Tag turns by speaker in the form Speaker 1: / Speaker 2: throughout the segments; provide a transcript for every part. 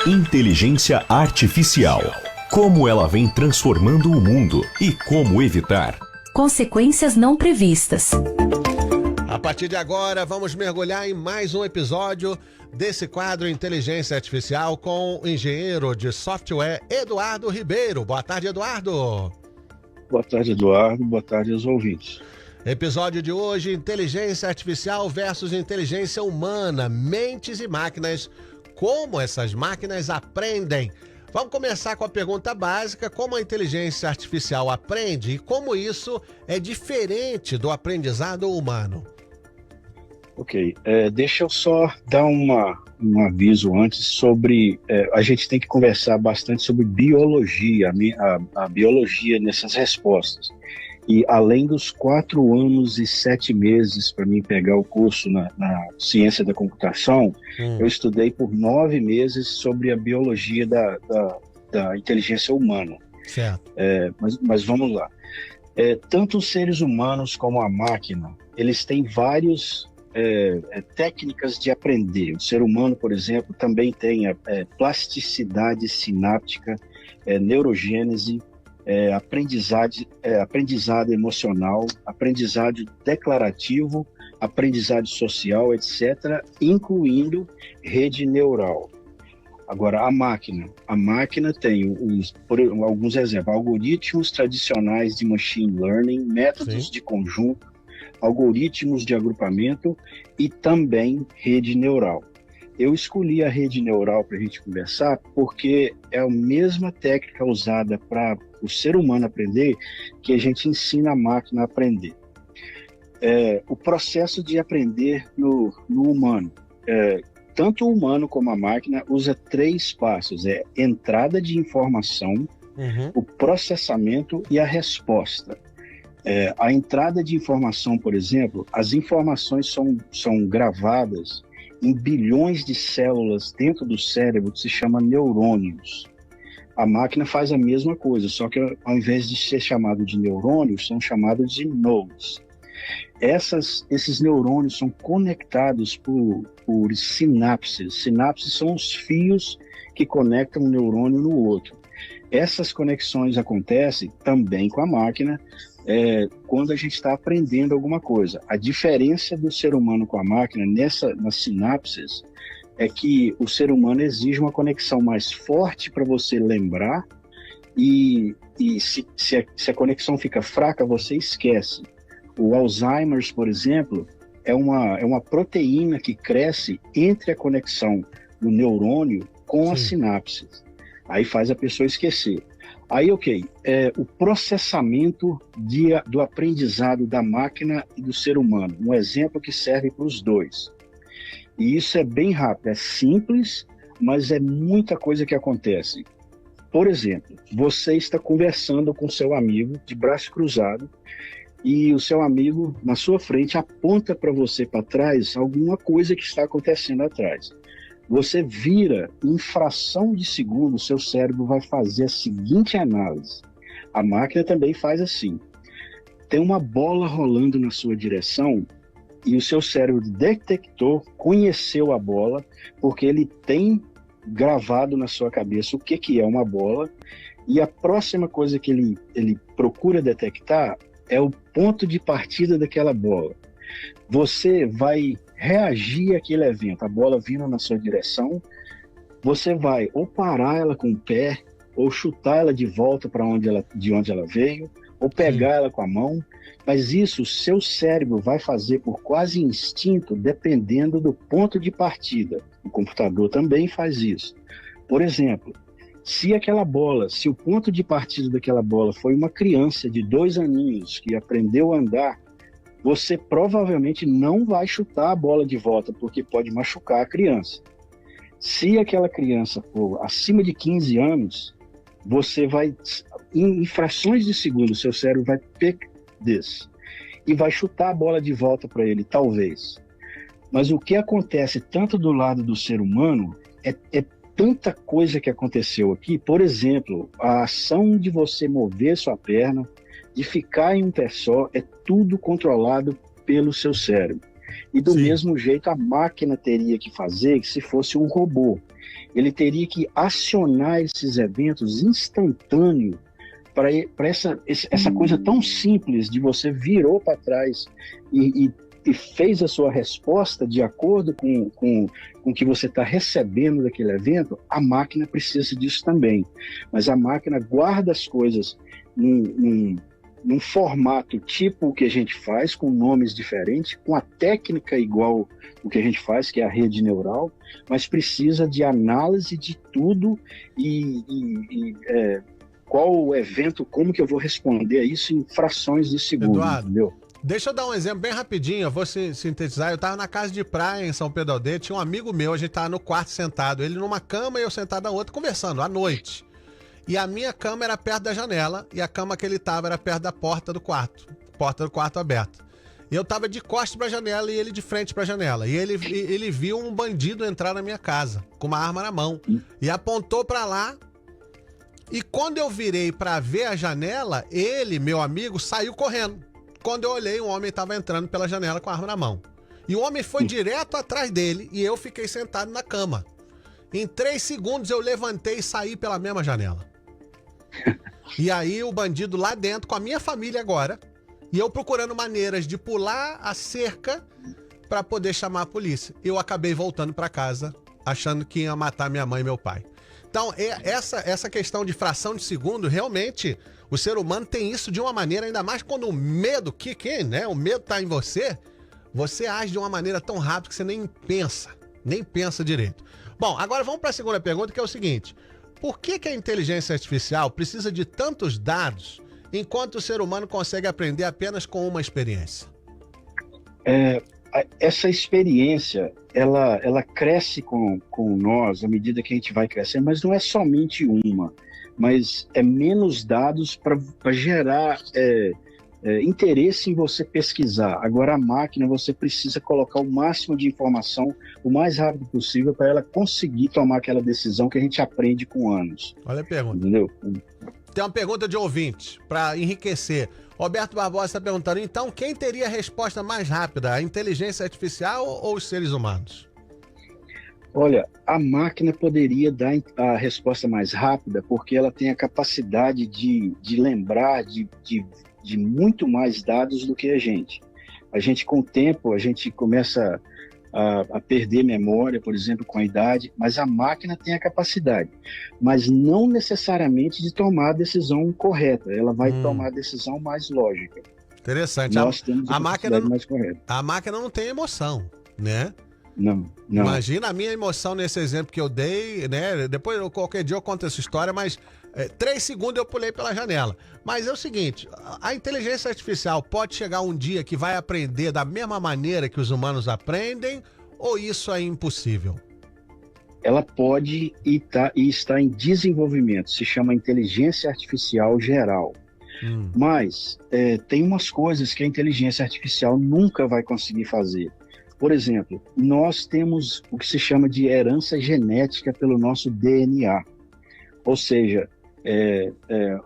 Speaker 1: Inteligência Artificial. Como ela vem transformando o mundo e como evitar
Speaker 2: consequências não previstas.
Speaker 3: A partir de agora, vamos mergulhar em mais um episódio desse quadro Inteligência Artificial com o engenheiro de software Eduardo Ribeiro. Boa tarde, Eduardo.
Speaker 4: Boa tarde, Eduardo. Boa tarde aos ouvintes.
Speaker 3: Episódio de hoje, Inteligência Artificial versus Inteligência Humana, mentes e máquinas. Como essas máquinas aprendem? Vamos começar com a pergunta básica: como a inteligência artificial aprende e como isso é diferente do aprendizado humano?
Speaker 4: Ok, deixa eu só dar um aviso antes sobre... a gente tem que conversar bastante sobre biologia, a biologia nessas respostas. E além dos 4 anos e 7 meses para mim pegar o curso na ciência da computação, eu estudei por 9 meses sobre a biologia da inteligência humana.
Speaker 3: Certo.
Speaker 4: Mas vamos lá. Tanto os seres humanos como a máquina, eles têm várias técnicas de aprender. O ser humano, por exemplo, também tem plasticidade sináptica, neurogênese, aprendizado emocional, aprendizado declarativo, aprendizado social, etc., incluindo rede neural. Agora, a máquina tem, por alguns exemplos, algoritmos tradicionais de machine learning, métodos de conjunto, algoritmos de agrupamento e também rede neural. Eu escolhi a rede neural para a gente conversar porque é a mesma técnica usada para o ser humano aprender que a gente ensina a máquina a aprender. O processo de aprender no humano, tanto o humano como a máquina usa 3 passos: entrada de informação, o processamento e a resposta. A entrada de informação, por exemplo, as informações são gravadas em bilhões de células dentro do cérebro, que se chama neurônios. A máquina faz a mesma coisa, só que ao invés de ser chamado de neurônios, são chamados de nodes. Esses neurônios são conectados por sinapses. Sinapses são os fios que conectam um neurônio no outro. Essas conexões acontecem também com a máquina quando a gente está aprendendo alguma coisa. A diferença do ser humano com a máquina nas sinapses é que o ser humano exige uma conexão mais forte para você lembrar e se a conexão fica fraca, você esquece. O Alzheimer, por exemplo, é uma proteína que cresce entre a conexão do neurônio com as sinapses. Aí faz a pessoa esquecer. Aí, o processamento do aprendizado da máquina e do ser humano. Um exemplo que serve para os dois. E isso é bem rápido, é simples, mas é muita coisa que acontece. Por exemplo, você está conversando com seu amigo de braço cruzado e o seu amigo, na sua frente, aponta para você para trás alguma coisa que está acontecendo atrás. Você vira, em fração de segundo, o seu cérebro vai fazer a seguinte análise. A máquina também faz assim. Tem uma bola rolando na sua direção e o seu cérebro detectou, conheceu a bola, porque ele tem gravado na sua cabeça o que é uma bola, e a próxima coisa que ele procura detectar é o ponto de partida daquela bola. Você vai reagir àquele evento, a bola vindo na sua direção, você vai ou parar ela com o pé, ou chutar ela de volta de onde ela veio, ou pegar ela com a mão, mas isso o seu cérebro vai fazer por quase instinto, dependendo do ponto de partida. O computador também faz isso. Por exemplo, se o ponto de partida daquela bola foi uma criança de 2 aninhos que aprendeu a andar, você provavelmente não vai chutar a bola de volta, porque pode machucar a criança. Se aquela criança for acima de 15 anos, você vai, em frações de segundo, seu cérebro vai pick this e vai chutar a bola de volta para ele, talvez. Mas o que acontece tanto do lado do ser humano é tanta coisa que aconteceu aqui. Por exemplo, a ação de você mover sua perna, de ficar em um pé só, é tudo controlado pelo seu cérebro. E do mesmo jeito a máquina teria que fazer se fosse um robô. ele teria que acionar esses eventos instantâneos para essa coisa tão simples de você virou para trás e fez a sua resposta de acordo com o que você está recebendo daquele evento. A máquina precisa disso também. Mas a máquina guarda as coisas num formato tipo o que a gente faz, com nomes diferentes, com a técnica igual o que a gente faz, que é a rede neural, mas precisa de análise de tudo qual o evento, como que eu vou responder a isso em frações de segundo,
Speaker 3: Eduardo,
Speaker 4: entendeu?
Speaker 3: deixa eu dar um exemplo bem rapidinho, eu vou sintetizar. Eu tava na casa de praia em São Pedro Aldeia, tinha um amigo meu, a gente tava no quarto sentado, ele numa cama e eu sentado na outra, conversando, à noite. E a minha cama era perto da janela e a cama que ele tava era perto da porta do quarto aberta. E eu tava de costas pra janela e ele de frente pra janela. E ele viu um bandido entrar na minha casa, com uma arma na mão, e apontou pra lá. E quando eu virei pra ver a janela, ele, meu amigo, saiu correndo. Quando eu olhei, um homem estava entrando pela janela com a arma na mão. E o homem foi direto atrás dele e eu fiquei sentado na cama. Em 3 segundos eu levantei e saí pela mesma janela. E aí o bandido lá dentro, com a minha família agora, e eu procurando maneiras de pular a cerca para poder chamar a polícia. Eu acabei voltando para casa, achando que ia matar minha mãe e meu pai. Então, essa questão de fração de segundo, realmente, o ser humano tem isso de uma maneira, ainda mais quando o medo né? O medo tá em você, você age de uma maneira tão rápida que você nem pensa direito. Bom, agora vamos para a segunda pergunta, que é o seguinte: por que a inteligência artificial precisa de tantos dados, enquanto o ser humano consegue aprender apenas com uma experiência?
Speaker 4: Essa experiência, ela cresce com nós à medida que a gente vai crescendo, mas não é somente uma, mas é menos dados para gerar interesse em você pesquisar. Agora a máquina, você precisa colocar o máximo de informação o mais rápido possível para ela conseguir tomar aquela decisão que a gente aprende com anos.
Speaker 3: Olha a pergunta.
Speaker 4: Entendeu?
Speaker 3: Tem uma pergunta de ouvinte, para enriquecer. Roberto Barbosa está perguntando, então, quem teria a resposta mais rápida, a inteligência artificial ou os seres humanos?
Speaker 4: Olha, a máquina poderia dar a resposta mais rápida porque ela tem a capacidade de lembrar de muito mais dados do que a gente. A gente, com o tempo, a gente começa a perder memória, por exemplo, com a idade, mas a máquina tem a capacidade, mas não necessariamente de tomar a decisão correta, ela vai tomar a decisão mais lógica.
Speaker 3: Interessante.
Speaker 4: Nós temos a
Speaker 3: máquina
Speaker 4: mais correta.
Speaker 3: A máquina não tem emoção, né?
Speaker 4: Não.
Speaker 3: Imagina a minha emoção nesse exemplo que eu dei, né? Depois, qualquer dia eu conto essa história, mas 3 segundos eu pulei pela janela. Mas é o seguinte, a inteligência artificial pode chegar um dia que vai aprender da mesma maneira que os humanos aprendem, ou isso é impossível?
Speaker 4: Ela pode e está em desenvolvimento, se chama inteligência artificial geral. Mas tem umas coisas que a inteligência artificial nunca vai conseguir fazer. Por exemplo, nós temos o que se chama de herança genética pelo nosso DNA. Ou seja,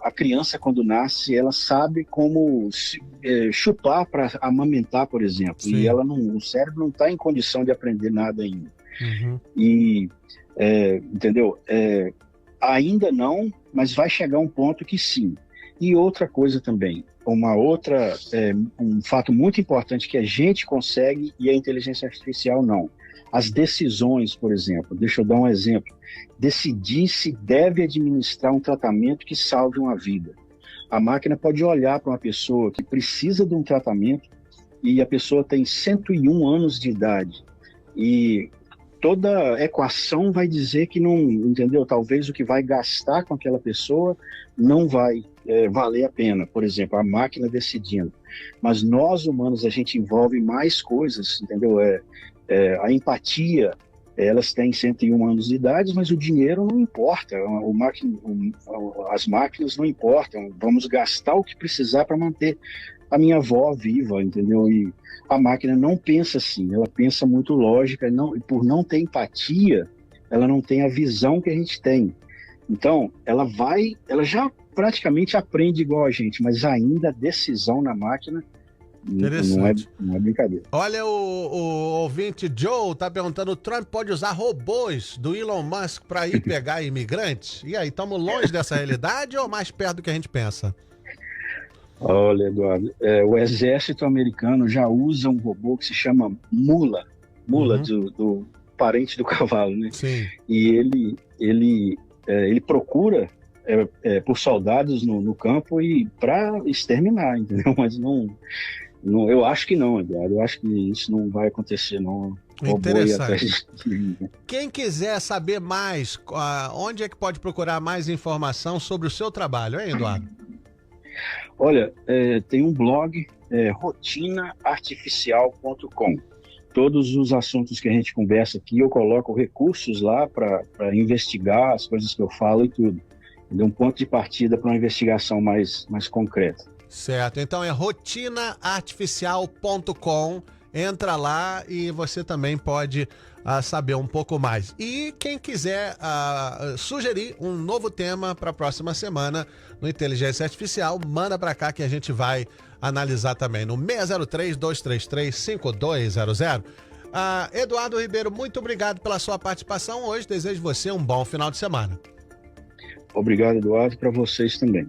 Speaker 4: a criança, quando nasce, ela sabe como chupar para amamentar, por exemplo. Sim. E o cérebro não está em condição de aprender nada ainda. E, entendeu? Ainda não, mas vai chegar um ponto que sim. E outra coisa também, um fato muito importante que a gente consegue e a inteligência artificial não. As decisões, por exemplo, deixa eu dar um exemplo. Decidir se deve administrar um tratamento que salve uma vida. A máquina pode olhar para uma pessoa que precisa de um tratamento e a pessoa tem 101 anos de idade. E toda equação vai dizer que não, entendeu? Talvez o que vai gastar com aquela pessoa não vai valer a pena, por exemplo, a máquina decidindo. Mas nós humanos, a gente envolve mais coisas, entendeu? A empatia, elas têm 101 anos de idade, mas o dinheiro não importa, as máquinas não importam, vamos gastar o que precisar para manter a minha avó viva, entendeu? E a máquina não pensa assim, ela pensa muito lógica, e por não ter empatia, ela não tem a visão que a gente tem. Então, ela já praticamente aprende igual a gente, mas ainda a decisão na máquina
Speaker 3: Interessante.
Speaker 4: Não é brincadeira.
Speaker 3: Olha, o ouvinte Joe tá perguntando: o Trump pode usar robôs do Elon Musk para ir pegar imigrantes? E aí, estamos longe dessa realidade ou mais perto do que a gente pensa?
Speaker 4: Olha, Eduardo, o exército americano já usa um robô que se chama mula do parente do cavalo, né?
Speaker 3: Sim.
Speaker 4: E ele procura por soldados no campo e para exterminar, entendeu? Mas não, eu acho que não, Eduardo. Eu acho que isso não vai acontecer, não.
Speaker 3: Interessante. Quem quiser saber mais, onde é que pode procurar mais informação sobre o seu trabalho, hein, Eduardo?
Speaker 4: Olha, tem um blog, rotinaartificial.com. Todos os assuntos que a gente conversa aqui, eu coloco recursos lá para investigar as coisas que eu falo e tudo. Deu um ponto de partida para uma investigação mais concreta.
Speaker 3: Certo, então é rotinaartificial.com. Entra lá e você também pode saber um pouco mais. E quem quiser sugerir um novo tema para a próxima semana no Inteligência Artificial, manda para cá que a gente vai analisar também no 603-233-5200. Eduardo Ribeiro, muito obrigado pela sua participação hoje. Desejo você um bom final de semana.
Speaker 4: Obrigado, Eduardo, para vocês também.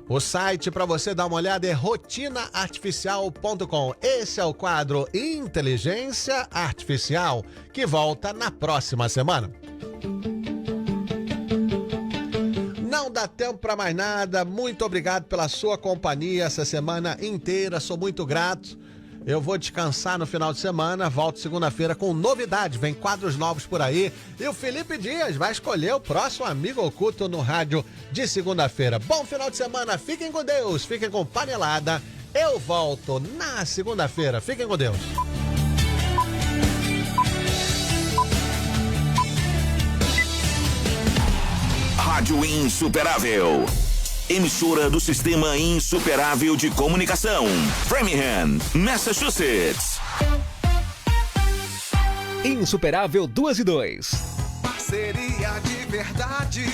Speaker 3: O site para você dar uma olhada é rotinaartificial.com. Esse é o quadro Inteligência Artificial, que volta na próxima semana. Não dá tempo para mais nada. Muito obrigado pela sua companhia essa semana inteira. Sou muito grato. Eu vou descansar no final de semana, volto segunda-feira com novidades, vem quadros novos por aí. E o Felipe Dias vai escolher o próximo amigo oculto no rádio de segunda-feira. Bom final de semana, fiquem com Deus, fiquem com Panelada. Eu volto na segunda-feira, fiquem com Deus.
Speaker 1: Rádio Insuperável. Emissora do Sistema Insuperável de Comunicação. Framingham, Massachusetts.
Speaker 5: Insuperável 2 e 2.
Speaker 6: Parceria de verdade.